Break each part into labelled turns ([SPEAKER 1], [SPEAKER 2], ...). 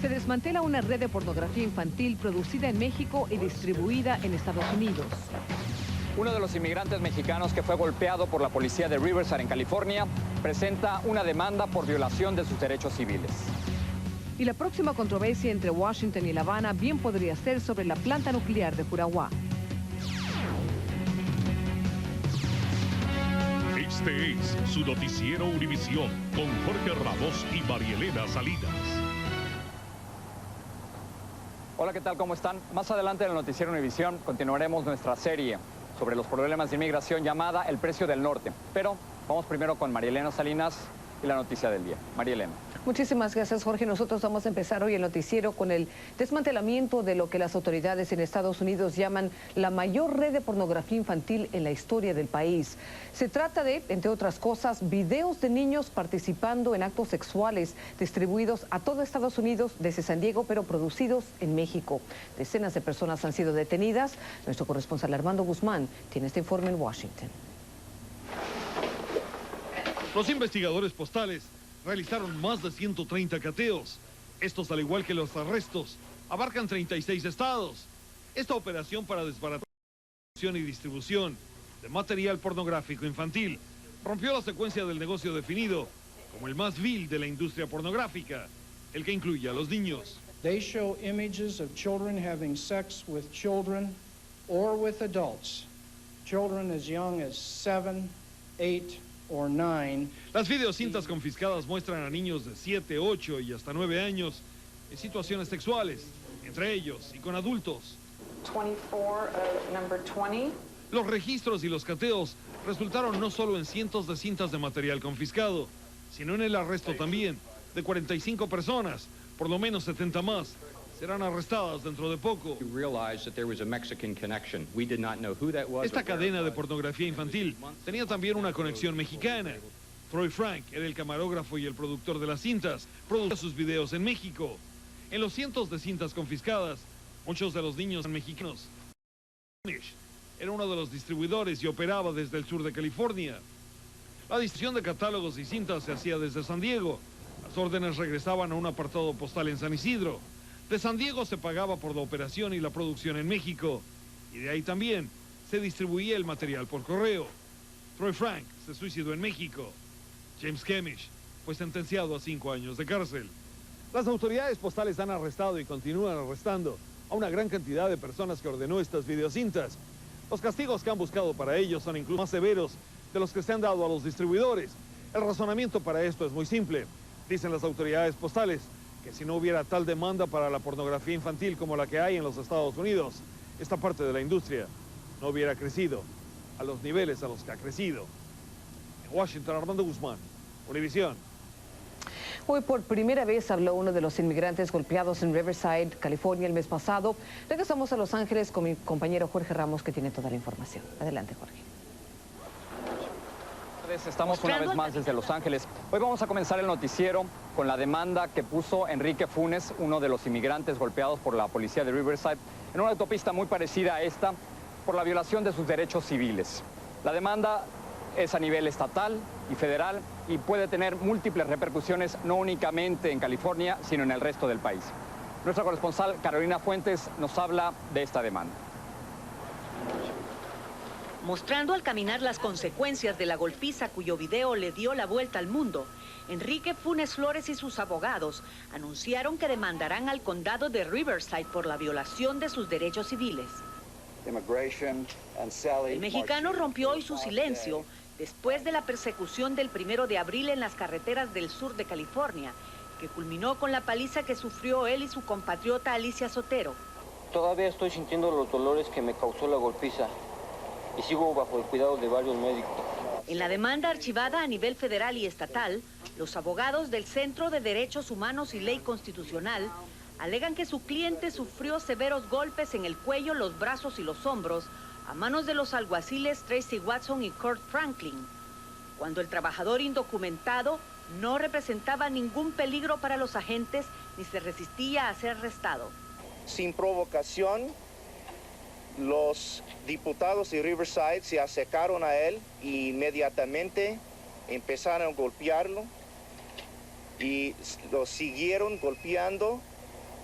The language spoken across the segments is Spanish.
[SPEAKER 1] Se desmantela una red de pornografía infantil producida en México y distribuida en Estados Unidos.
[SPEAKER 2] Uno de los inmigrantes mexicanos que fue golpeado por la policía de Riverside en California presenta una demanda por violación de sus derechos civiles.
[SPEAKER 1] Y la próxima controversia entre Washington y La Habana bien podría ser sobre la planta nuclear de Curahuá.
[SPEAKER 3] Este es su noticiero Univisión con Jorge Ramos y Marielena Salinas.
[SPEAKER 2] Hola, ¿qué tal? ¿Cómo están? Más adelante en el noticiero Univisión continuaremos nuestra serie sobre los problemas de inmigración llamada El Precio del Norte. Pero vamos primero con Marielena Salinas y la noticia del día. Marielena.
[SPEAKER 1] Muchísimas gracias, Jorge. Nosotros vamos a empezar hoy el noticiero con el desmantelamiento de lo que las autoridades en Estados Unidos llaman la mayor red de pornografía infantil en la historia del país. Se trata de, entre otras cosas, videos de niños participando en actos sexuales distribuidos a todo Estados Unidos desde San Diego, pero producidos en México. Decenas de personas han sido detenidas. Nuestro corresponsal Armando Guzmán tiene este informe en Washington.
[SPEAKER 4] Los investigadores postales realizaron más de 130 cateos. Estos, al igual que los arrestos, abarcan 36 estados. Esta operación para desbaratar la producción y distribución de material pornográfico infantil rompió la secuencia del negocio definido como el más vil de la industria pornográfica, el que incluye a los niños.
[SPEAKER 5] They show images of children having sex with children or with adults. Children as young as 7, 8, or 9.
[SPEAKER 4] Las videocintas confiscadas muestran a niños de 7, 8 y hasta 9 años en situaciones sexuales, entre ellos y con adultos.
[SPEAKER 6] 24 of number 20.
[SPEAKER 4] Los registros y los cateos resultaron no solo en cientos de cintas de material confiscado, sino en el arresto también de 45 personas, por lo menos 70 más. Serán arrestadas dentro de poco. Esta cadena de pornografía infantil tenía también una conexión mexicana. Troy Frank era el camarógrafo y el productor de las cintas, producía sus videos en México. En los cientos de cintas confiscadas, muchos de los niños mexicanos. Era uno de los distribuidores y operaba desde el sur de California. La distribución de catálogos y cintas se hacía desde San Diego. Las órdenes regresaban a un apartado postal en San Isidro. De San Diego se pagaba por la operación y la producción en México, y de ahí también se distribuía el material por correo. Troy Frank se suicidó en México. James Kemish fue sentenciado a 5 años de cárcel. Las autoridades postales han arrestado y continúan arrestando a una gran cantidad de personas que ordenó estas videocintas. Los castigos que han buscado para ellos son incluso más severos de los que se han dado a los distribuidores. El razonamiento para esto es muy simple. Dicen las autoridades postales que si no hubiera tal demanda para la pornografía infantil como la que hay en los Estados Unidos, esta parte de la industria no hubiera crecido a los niveles a los que ha crecido. En Washington, Armando Guzmán, Univisión.
[SPEAKER 1] Hoy por primera vez habló uno de los inmigrantes golpeados en Riverside, California, el mes pasado. Regresamos a Los Ángeles con mi compañero Jorge Ramos, que tiene toda la información. Adelante, Jorge.
[SPEAKER 2] Estamos una vez más desde Los Ángeles. Hoy vamos a comenzar el noticiero con la demanda que puso Enrique Funes, uno de los inmigrantes golpeados por la policía de Riverside, en una autopista muy parecida a esta, por la violación de sus derechos civiles. La demanda es a nivel estatal y federal y puede tener múltiples repercusiones, no únicamente en California, sino en el resto del país. Nuestra corresponsal Carolina Fuentes nos habla de esta demanda.
[SPEAKER 7] Mostrando al caminar las consecuencias de la golpiza cuyo video le dio la vuelta al mundo, Enrique Funes Flores y sus abogados anunciaron que demandarán al condado de Riverside por la violación de sus derechos civiles. El mexicano rompió hoy su silencio después de la persecución del 1 de abril en las carreteras del sur de California, que culminó con la paliza que sufrió él y su compatriota Alicia Sotero.
[SPEAKER 8] Todavía estoy sintiendo los dolores que me causó la golpiza y sigo bajo el cuidado de varios médicos.
[SPEAKER 7] En la demanda archivada a nivel federal y estatal, los abogados del Centro de Derechos Humanos y Ley Constitucional alegan que su cliente sufrió severos golpes en el cuello, los brazos y los hombros a manos de los alguaciles Tracy Watson y Kurt Franklin, cuando el trabajador indocumentado no representaba ningún peligro para los agentes ni se resistía a ser arrestado.
[SPEAKER 9] Sin provocación, los diputados de Riverside se acercaron a él e inmediatamente empezaron a golpearlo y lo siguieron golpeando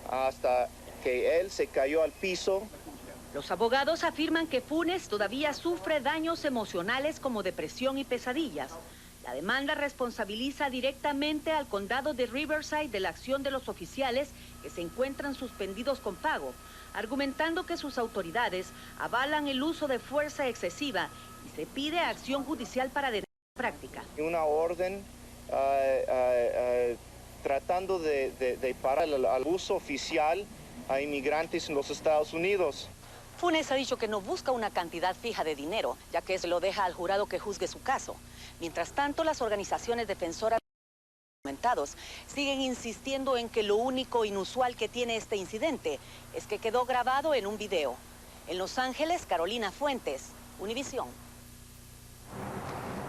[SPEAKER 9] hasta que él se cayó al piso.
[SPEAKER 7] Los abogados afirman que Funes todavía sufre daños emocionales como depresión y pesadillas. La demanda responsabiliza directamente al condado de Riverside de la acción de los oficiales que se encuentran suspendidos con pago, argumentando que sus autoridades avalan el uso de fuerza excesiva y se pide acción judicial para detener la práctica.
[SPEAKER 9] Una orden tratando de parar el abuso oficial a inmigrantes en los Estados Unidos.
[SPEAKER 7] Funes ha dicho que no busca una cantidad fija de dinero, ya que se lo deja al jurado que juzgue su caso. Mientras tanto, las organizaciones defensoras de los indocumentados siguen insistiendo en que lo único inusual que tiene este incidente es que quedó grabado en un video. En Los Ángeles, Carolina Fuentes, Univisión.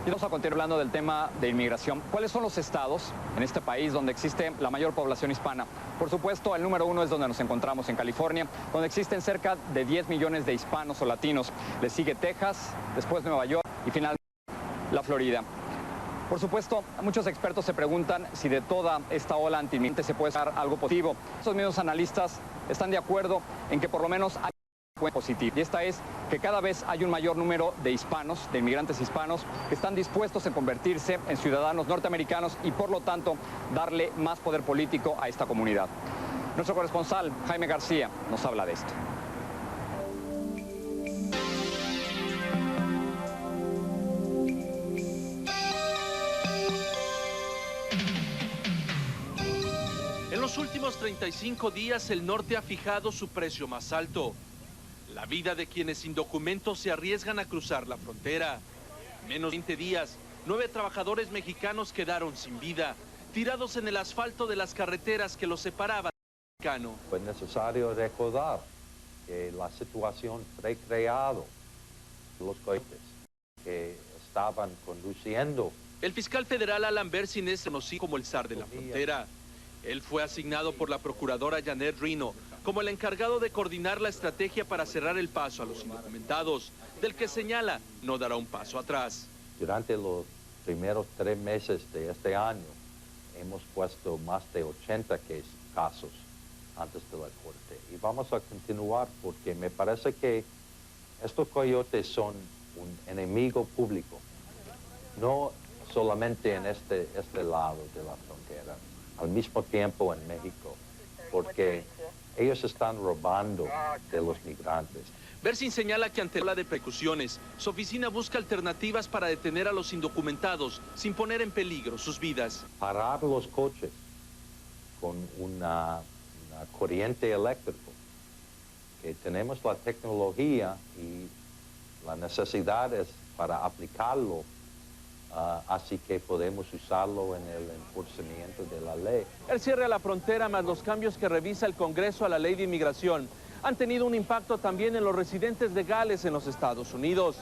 [SPEAKER 2] Y vamos a continuar hablando del tema de inmigración. ¿Cuáles son los estados en este país donde existe la mayor población hispana? Por supuesto, el número 1 es donde nos encontramos, en California, donde existen cerca de 10 millones de hispanos o latinos. Le sigue Texas, después Nueva York y finalmente la Florida. Por supuesto, muchos expertos se preguntan si de toda esta ola anti-inmigrante se puede sacar algo positivo. Estos mismos analistas están de acuerdo en que por lo menos hay positivo, y esta es que cada vez hay un mayor número de hispanos, de inmigrantes hispanos, que están dispuestos a convertirse en ciudadanos norteamericanos y por lo tanto darle más poder político a esta comunidad. Nuestro corresponsal, Jaime García, nos habla de esto.
[SPEAKER 10] En los últimos 35 días el norte ha fijado su precio más alto. La vida de quienes sin documentos se arriesgan a cruzar la frontera. En menos de 20 días, 9 trabajadores mexicanos quedaron sin vida, tirados en el asfalto de las carreteras que los separaban del mexicano.
[SPEAKER 11] Es necesario recordar que la situación fue creada por los cohetes que estaban conduciendo.
[SPEAKER 10] El fiscal federal Alan Bersin es conocido como el zar de la frontera. Él fue asignado por la procuradora Janet Reno como el encargado de coordinar la estrategia para cerrar el paso a los indocumentados, del que señala no dará un paso atrás.
[SPEAKER 11] Durante los primeros 3 meses de este año hemos puesto más de 80 casos antes de la corte y vamos a continuar porque me parece que estos coyotes son un enemigo público, no solamente en este lado de la frontera, al mismo tiempo en México, porque ellos están robando de los migrantes.
[SPEAKER 10] Bersin señala que ante la de precauciones, su oficina busca alternativas para detener a los indocumentados sin poner en peligro sus vidas.
[SPEAKER 11] Parar los coches con una corriente eléctrica, que tenemos la tecnología y la necesidad es para aplicarlo. Así que podemos usarlo en el enforcimiento de la ley.
[SPEAKER 10] El cierre a la frontera más los cambios que revisa el Congreso a la ley de inmigración han tenido un impacto también en los residentes legales en los Estados Unidos,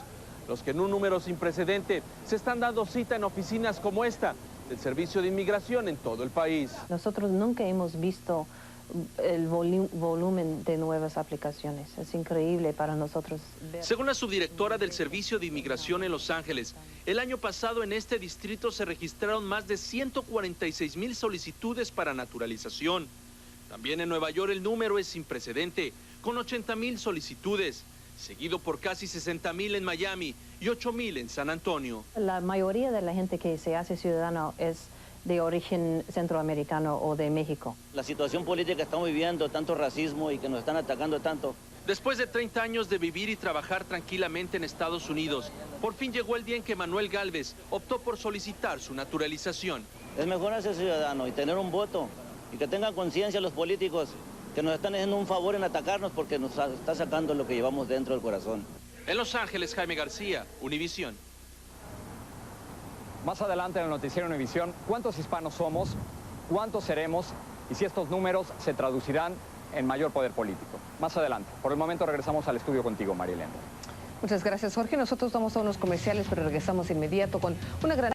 [SPEAKER 10] los que en un número sin precedente se están dando cita en oficinas como esta del Servicio de Inmigración en todo el país.
[SPEAKER 12] Nosotros nunca hemos visto el volumen de nuevas aplicaciones. Es increíble para nosotros ver.
[SPEAKER 10] Según la subdirectora del Servicio de Inmigración en Los Ángeles, el año pasado en este distrito se registraron más de 146,000 solicitudes para naturalización. También en Nueva York el número es sin precedente, con 80,000 solicitudes, seguido por casi 60,000 en Miami y 8,000 en San Antonio.
[SPEAKER 12] La mayoría de la gente que se hace ciudadano es de origen centroamericano o de México.
[SPEAKER 13] La situación política que estamos viviendo, tanto racismo y que nos están atacando tanto.
[SPEAKER 10] Después de 30 años de vivir y trabajar tranquilamente en Estados Unidos, por fin llegó el día en que Manuel Gálvez optó por solicitar su naturalización.
[SPEAKER 13] Es mejor ser ciudadano y tener un voto y que tengan conciencia los políticos que nos están haciendo un favor en atacarnos porque nos está sacando lo que llevamos dentro del corazón.
[SPEAKER 10] En Los Ángeles, Jaime García, Univisión.
[SPEAKER 2] Más adelante en el noticiero Univisión, ¿cuántos hispanos somos? ¿Cuántos seremos? Y si estos números se traducirán en mayor poder político. Más adelante. Por el momento regresamos al estudio contigo, Marielena.
[SPEAKER 1] Muchas gracias, Jorge. Nosotros vamos a unos comerciales, pero regresamos inmediato con una gran...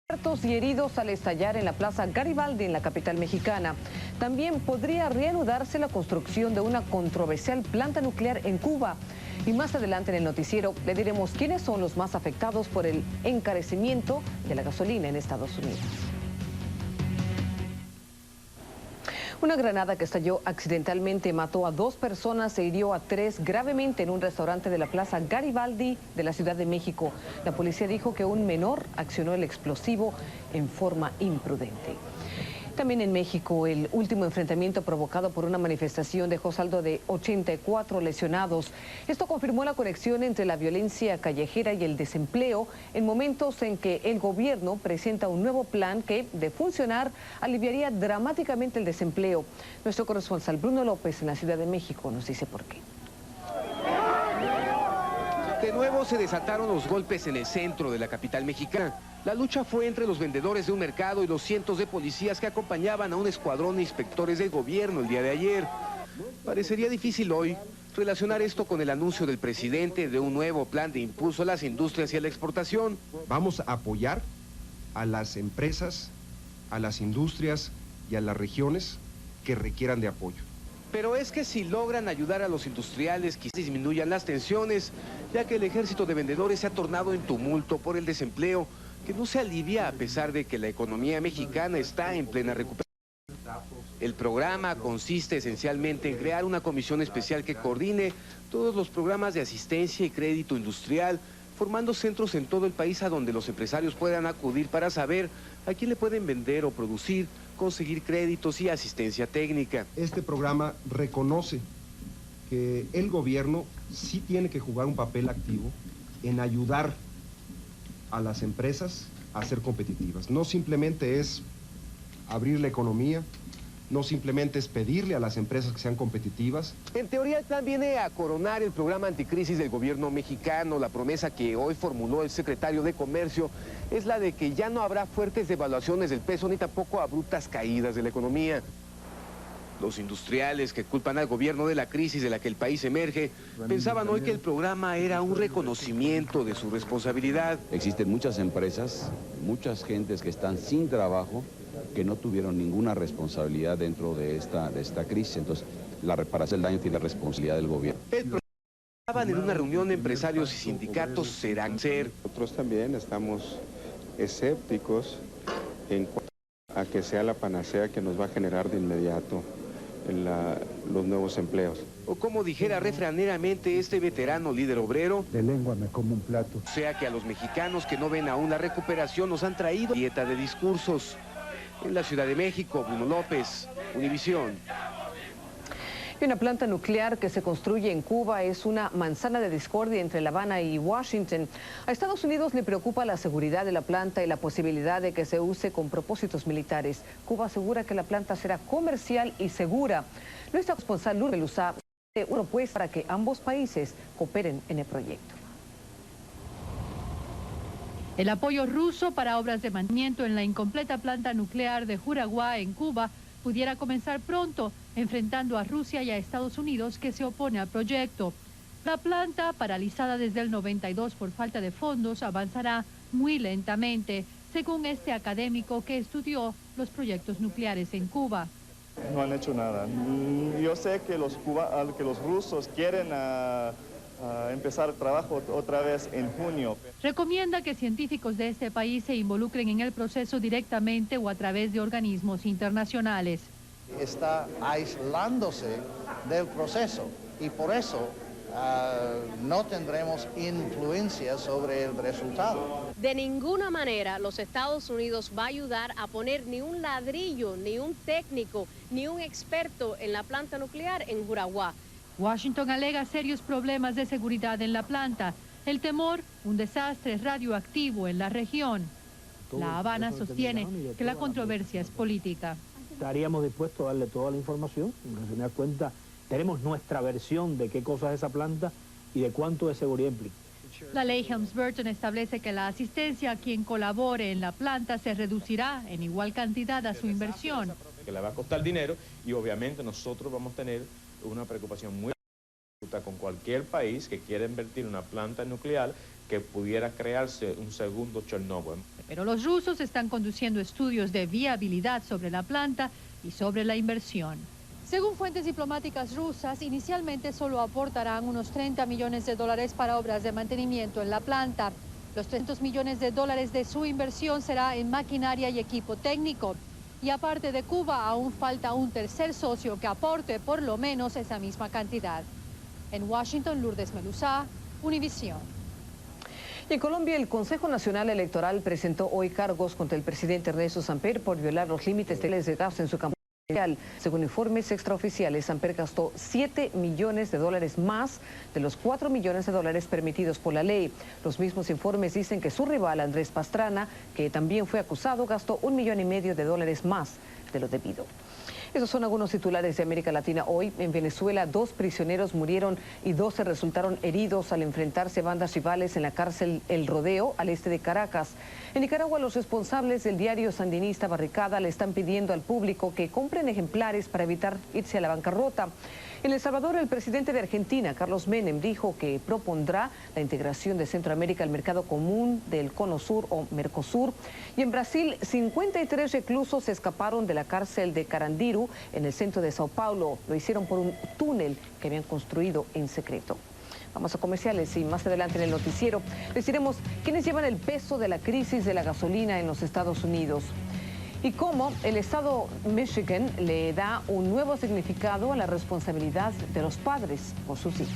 [SPEAKER 1] muertos y heridos al estallar en la Plaza Garibaldi en la capital mexicana. También podría reanudarse la construcción de una controversial planta nuclear en Cuba. Y más adelante en el noticiero le diremos quiénes son los más afectados por el encarecimiento de la gasolina en Estados Unidos. Una granada que estalló accidentalmente mató a 2 personas e hirió a 3 gravemente en un restaurante de la Plaza Garibaldi de la Ciudad de México. La policía dijo que un menor accionó el explosivo en forma imprudente. También en México, el último enfrentamiento provocado por una manifestación dejó saldo de 84 lesionados. Esto confirmó la conexión entre la violencia callejera y el desempleo en momentos en que el gobierno presenta un nuevo plan que, de funcionar, aliviaría dramáticamente el desempleo. Nuestro corresponsal Bruno López en la Ciudad de México nos dice por qué.
[SPEAKER 14] De nuevo se desataron los golpes en el centro de la capital mexicana. La lucha fue entre los vendedores de un mercado y los cientos de policías que acompañaban a un escuadrón de inspectores del gobierno el día de ayer. Parecería difícil hoy relacionar esto con el anuncio del presidente de un nuevo plan de impulso a las industrias y a la exportación.
[SPEAKER 15] Vamos a apoyar a las empresas, a las industrias y a las regiones que requieran de apoyo.
[SPEAKER 14] Pero es que si logran ayudar a los industriales, quizás disminuyan las tensiones, ya que el ejército de vendedores se ha tornado en tumulto por el desempleo, que no se alivia a pesar de que la economía mexicana está en plena recuperación. El programa consiste esencialmente en crear una comisión especial que coordine todos los programas de asistencia y crédito industrial, formando centros en todo el país a donde los empresarios puedan acudir para saber a quién le pueden vender o producir, conseguir créditos y asistencia técnica.
[SPEAKER 15] Este programa reconoce que el gobierno sí tiene que jugar un papel activo en ayudar a las empresas a ser competitivas. No simplemente es abrir la economía, no simplemente es pedirle a las empresas que sean competitivas.
[SPEAKER 14] En teoría el plan viene a coronar el programa anticrisis del gobierno mexicano. La promesa que hoy formuló el secretario de Comercio es la de que ya no habrá fuertes devaluaciones del peso ni tampoco abruptas caídas de la economía. Los industriales que culpan al gobierno de la crisis de la que el país emerge pensaban hoy que el programa era un reconocimiento de su responsabilidad.
[SPEAKER 16] Existen muchas empresas, muchas gentes que están sin trabajo, que no tuvieron ninguna responsabilidad dentro de esta crisis. Entonces, la reparación del daño tiene la responsabilidad del gobierno.
[SPEAKER 14] Estaban en una reunión de empresarios y sindicatos serán ser.
[SPEAKER 17] Nosotros también estamos escépticos en cuanto a que sea la panacea que nos va a generar de inmediato los nuevos empleos.
[SPEAKER 14] O como dijera refraneramente este veterano líder obrero,
[SPEAKER 18] de lengua me como un plato.
[SPEAKER 14] O sea que a los mexicanos que no ven aún la recuperación nos han traído dieta de discursos. En la Ciudad de México, Bruno López, Univisión.
[SPEAKER 1] Y una planta nuclear que se construye en Cuba es una manzana de discordia entre La Habana y Washington. A Estados Unidos le preocupa la seguridad de la planta y la posibilidad de que se use con propósitos militares. Cuba asegura que la planta será comercial y segura. Nuestra responsable Lourdes Luzá hace una propuesta para que ambos países cooperen en el proyecto.
[SPEAKER 19] El apoyo ruso para obras de mantenimiento en la incompleta planta nuclear de Juraguá en Cuba pudiera comenzar pronto, enfrentando a Rusia y a Estados Unidos, que se opone al proyecto. La planta, paralizada desde el 92 por falta de fondos, avanzará muy lentamente, según este académico que estudió los proyectos nucleares en Cuba.
[SPEAKER 20] No han hecho nada. Yo sé que los rusos quieren empezar el trabajo otra vez en junio.
[SPEAKER 19] Recomienda que científicos de este país se involucren en el proceso directamente o a través de organismos internacionales.
[SPEAKER 21] Está aislándose del proceso y por eso no tendremos influencia sobre el resultado.
[SPEAKER 22] De ninguna manera los Estados Unidos va a ayudar a poner ni un ladrillo, ni un técnico, ni un experto en la planta nuclear en Juraguá.
[SPEAKER 19] Washington alega serios problemas de seguridad en la planta. El temor, un desastre radioactivo en la región. La Habana sostiene que la controversia es política.
[SPEAKER 23] Estaríamos dispuestos a darle toda la información. En resumidas cuentas, tenemos nuestra versión de qué cosa es esa planta y de cuánto de seguridad implica.
[SPEAKER 19] La ley Helms-Burton establece que la asistencia a quien colabore en la planta se reducirá en igual cantidad a su inversión.
[SPEAKER 24] Que le va a costar dinero y obviamente nosotros vamos a tener una preocupación muy con cualquier país que quiera invertir en una planta nuclear que pudiera crearse un segundo Chernobyl.
[SPEAKER 19] Pero los rusos están conduciendo estudios de viabilidad sobre la planta y sobre la inversión. Según fuentes diplomáticas rusas, inicialmente solo aportarán unos 30 millones de dólares para obras de mantenimiento en la planta. Los 300 millones de dólares de su inversión será en maquinaria y equipo técnico. Y aparte de Cuba, aún falta un tercer socio que aporte por lo menos esa misma cantidad. En Washington, Lourdes Melusá, Univisión.
[SPEAKER 1] Y en Colombia, el Consejo Nacional Electoral presentó hoy cargos contra el presidente Ernesto Samper por violar los límites de gasto en su campaña. Según informes extraoficiales, Samper gastó $7 millones más de los $4 millones permitidos por la ley. Los mismos informes dicen que su rival, Andrés Pastrana, que también fue acusado, gastó $1,5 millones más de lo debido. Esos son algunos titulares de América Latina hoy. En Venezuela, 2 prisioneros murieron y 12 resultaron heridos al enfrentarse a bandas rivales en la cárcel El Rodeo, al este de Caracas. En Nicaragua, los responsables del diario sandinista Barricada le están pidiendo al público que compren ejemplares para evitar irse a la bancarrota. En El Salvador, el presidente de Argentina, Carlos Menem, dijo que propondrá la integración de Centroamérica al mercado común del Cono Sur o Mercosur. Y en Brasil, 53 reclusos se escaparon de la cárcel de Carandiru en el centro de Sao Paulo. Lo hicieron por un túnel que habían construido en secreto. Vamos a comerciales y más adelante en el noticiero les diremos quiénes llevan el peso de la crisis de la gasolina en los Estados Unidos y cómo el estado Michigan le da un nuevo significado a la responsabilidad de los padres por sus hijos.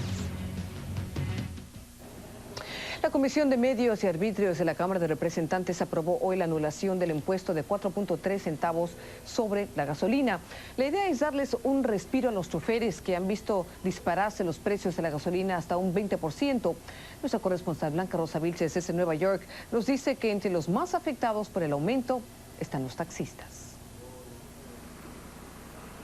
[SPEAKER 1] La Comisión de Medios y Arbitrios de la Cámara de Representantes aprobó hoy la anulación del impuesto de 4.3 centavos sobre la gasolina. La idea es darles un respiro a los choferes que han visto dispararse los precios de la gasolina hasta un 20%. Nuestra corresponsal Blanca Rosa Vilches desde Nueva York nos dice que entre los más afectados por el aumento están los taxistas.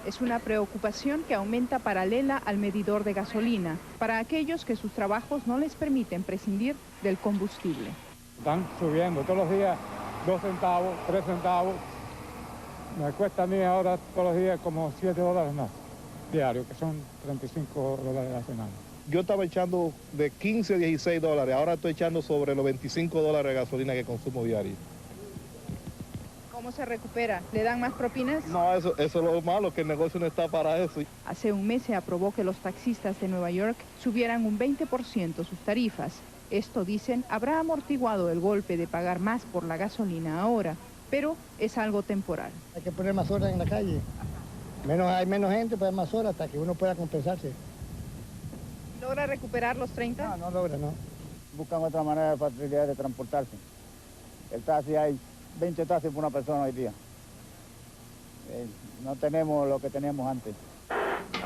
[SPEAKER 3] Es una preocupación que aumenta paralela al medidor de gasolina para aquellos que sus trabajos no les permiten prescindir del combustible.
[SPEAKER 5] Están subiendo todos los días 2 centavos, 3 centavos. Me cuesta a mí ahora todos los días como $7 más diario, que son $35 a la semana.
[SPEAKER 6] Yo estaba echando de 15 a $16, ahora estoy echando sobre los $25 de gasolina que consumo diario.
[SPEAKER 3] ¿Cómo se recupera? ¿Le dan más propinas?
[SPEAKER 6] No, eso es lo malo, que el negocio no está para eso.
[SPEAKER 3] Hace un mes se aprobó que los taxistas de Nueva York subieran un 20% sus tarifas. Esto, dicen, habrá amortiguado el golpe de pagar más por la gasolina ahora, pero es algo temporal.
[SPEAKER 18] Hay que poner más horas en la calle. Hay menos gente, pues hay más horas hasta que uno pueda compensarse.
[SPEAKER 3] ¿Logra recuperar los 30?
[SPEAKER 18] No logra, no.
[SPEAKER 25] Buscan otra manera de facilidad de transportarse. El taxi hay 20 taxis por una persona hoy día. No tenemos lo que teníamos antes.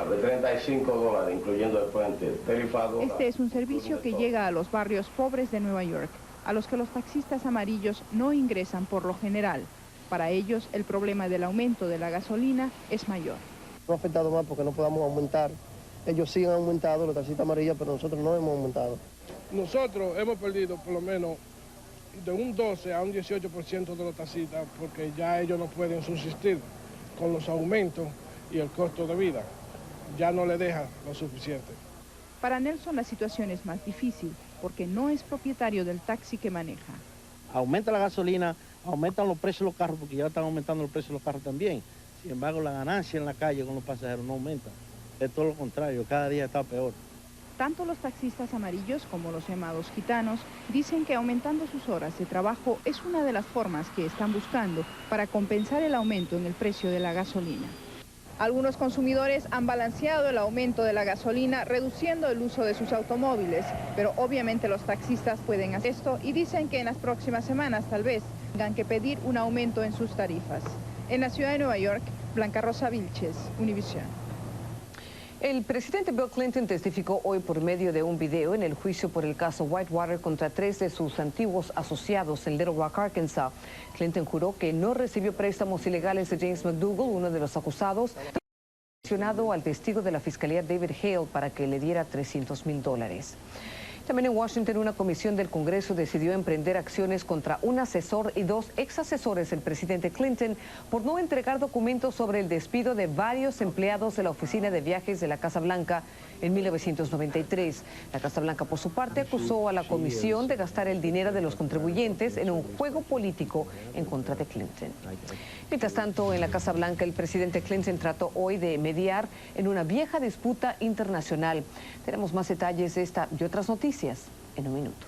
[SPEAKER 26] De $35, incluyendo el puente, $35.
[SPEAKER 3] Este es un servicio que llega a los barrios pobres de Nueva York, a los que los taxistas amarillos no ingresan por lo general. Para ellos, el problema del aumento de la gasolina es mayor.
[SPEAKER 18] No ha afectado más porque no podamos aumentar. Ellos sí han aumentado, los taxistas amarillos, pero nosotros no hemos aumentado.
[SPEAKER 27] Nosotros hemos perdido por lo menos de un 12 a un 18% de los taxistas porque ya ellos no pueden subsistir con los aumentos y el costo de vida. Ya no le deja lo suficiente.
[SPEAKER 3] Para Nelson la situación es más difícil porque no es propietario del taxi que maneja.
[SPEAKER 28] Aumenta la gasolina, aumentan los precios de los carros porque ya están aumentando los precios de los carros también. Sin embargo, la ganancia en la calle con los pasajeros no aumenta. Es todo lo contrario, cada día está peor.
[SPEAKER 3] Tanto los taxistas amarillos como los llamados gitanos dicen que aumentando sus horas de trabajo es una de las formas que están buscando para compensar el aumento en el precio de la gasolina. Algunos consumidores han balanceado el aumento de la gasolina reduciendo el uso de sus automóviles, pero obviamente los taxistas pueden hacer esto y dicen que en las próximas semanas tal vez tengan que pedir un aumento en sus tarifas. En la ciudad de Nueva York, Blanca Rosa Vilches, Univisión.
[SPEAKER 1] El presidente Bill Clinton testificó hoy por medio de un video en el juicio por el caso Whitewater contra 3 de sus antiguos asociados en Little Rock, Arkansas. Clinton juró que no recibió préstamos ilegales de James McDougal, uno de los acusados, mencionado al testigo de la Fiscalía David Hale para que le diera $300,000. También en Washington, una comisión del Congreso decidió emprender acciones contra un asesor y 2 exasesores del presidente Clinton por no entregar documentos sobre el despido de varios empleados de la oficina de viajes de la Casa Blanca en 1993. La Casa Blanca, por su parte, acusó a la comisión de gastar el dinero de los contribuyentes en un juego político en contra de Clinton. Mientras tanto, en la Casa Blanca, el presidente Clinton trató hoy de mediar en una vieja disputa internacional. Tenemos más detalles de esta y otras noticias en un minuto.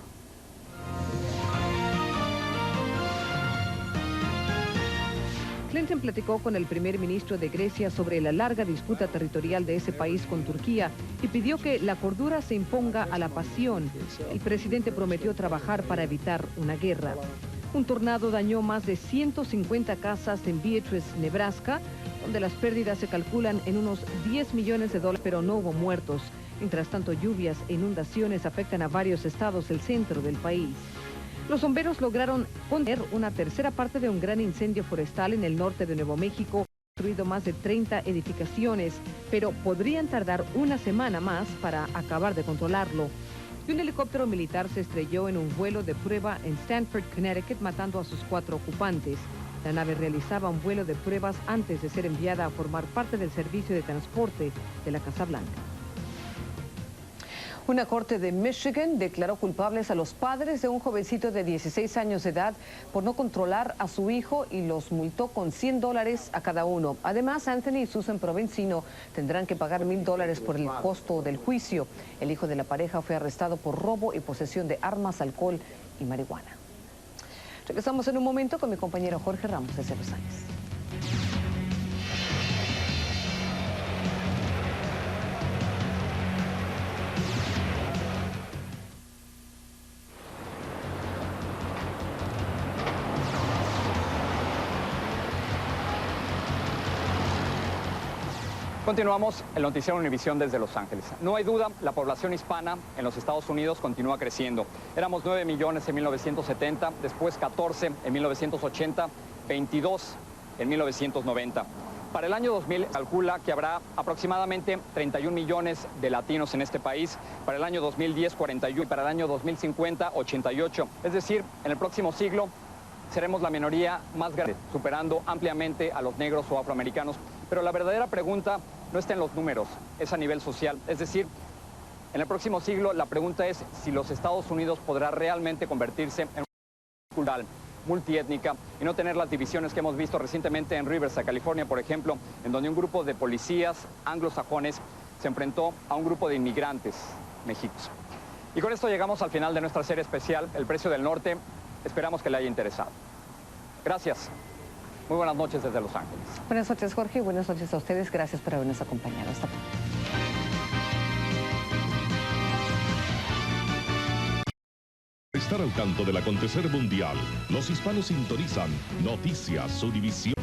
[SPEAKER 1] Clinton platicó con el primer ministro de Grecia sobre la larga disputa territorial de ese país con Turquía y pidió que la cordura se imponga a la pasión. El presidente prometió trabajar para evitar una guerra. Un tornado dañó más de 150 casas en Beatrice, Nebraska, donde las pérdidas se calculan en unos $10 millones, pero no hubo muertos. Mientras tanto, lluvias e inundaciones afectan a varios estados del centro del país. Los bomberos lograron contener una tercera parte de un gran incendio forestal en el norte de Nuevo México, destruido más de 30 edificaciones, pero podrían tardar una semana más para acabar de controlarlo. Y un helicóptero militar se estrelló en un vuelo de prueba en Stamford, Connecticut, matando a sus 4 ocupantes. La nave realizaba un vuelo de pruebas antes de ser enviada a formar parte del servicio de transporte de la Casa Blanca. Una corte de Michigan declaró culpables a los padres de un jovencito de 16 años de edad por no controlar a su hijo y los multó con $100 a cada uno. Además, Anthony y Susan Provenzino tendrán que pagar $1,000 por el costo del juicio. El hijo de la pareja fue arrestado por robo y posesión de armas, alcohol y marihuana. Regresamos en un momento con mi compañero Jorge Ramos desde Los Ángeles.
[SPEAKER 2] Continuamos el noticiero Univisión desde Los Ángeles. No hay duda, la población hispana en los Estados Unidos continúa creciendo. Éramos 9 millones en 1970, después 14 en 1980, 22 en 1990. Para el año 2000 calcula que habrá aproximadamente 31 millones de latinos en este país. Para el año 2010, 41 y para el año 2050, 88. Es decir, en el próximo siglo seremos la minoría más grande, superando ampliamente a los negros o afroamericanos. Pero la verdadera pregunta no está en los números, es a nivel social. Es decir, en el próximo siglo la pregunta es si los Estados Unidos podrá realmente convertirse en una cultural, multiétnica y no tener las divisiones que hemos visto recientemente en Riverside, California, por ejemplo, en donde un grupo de policías anglosajones se enfrentó a un grupo de inmigrantes mexicanos. Y con esto llegamos al final de nuestra serie especial, El Precio del Norte. Esperamos que le haya interesado. Gracias. Muy buenas noches desde Los Ángeles.
[SPEAKER 1] Buenas noches, Jorge, y buenas noches a ustedes. Gracias por habernos acompañado. Hasta pronto.
[SPEAKER 4] Estar al tanto del acontecer mundial, los hispanos sintonizan Noticias Univisión.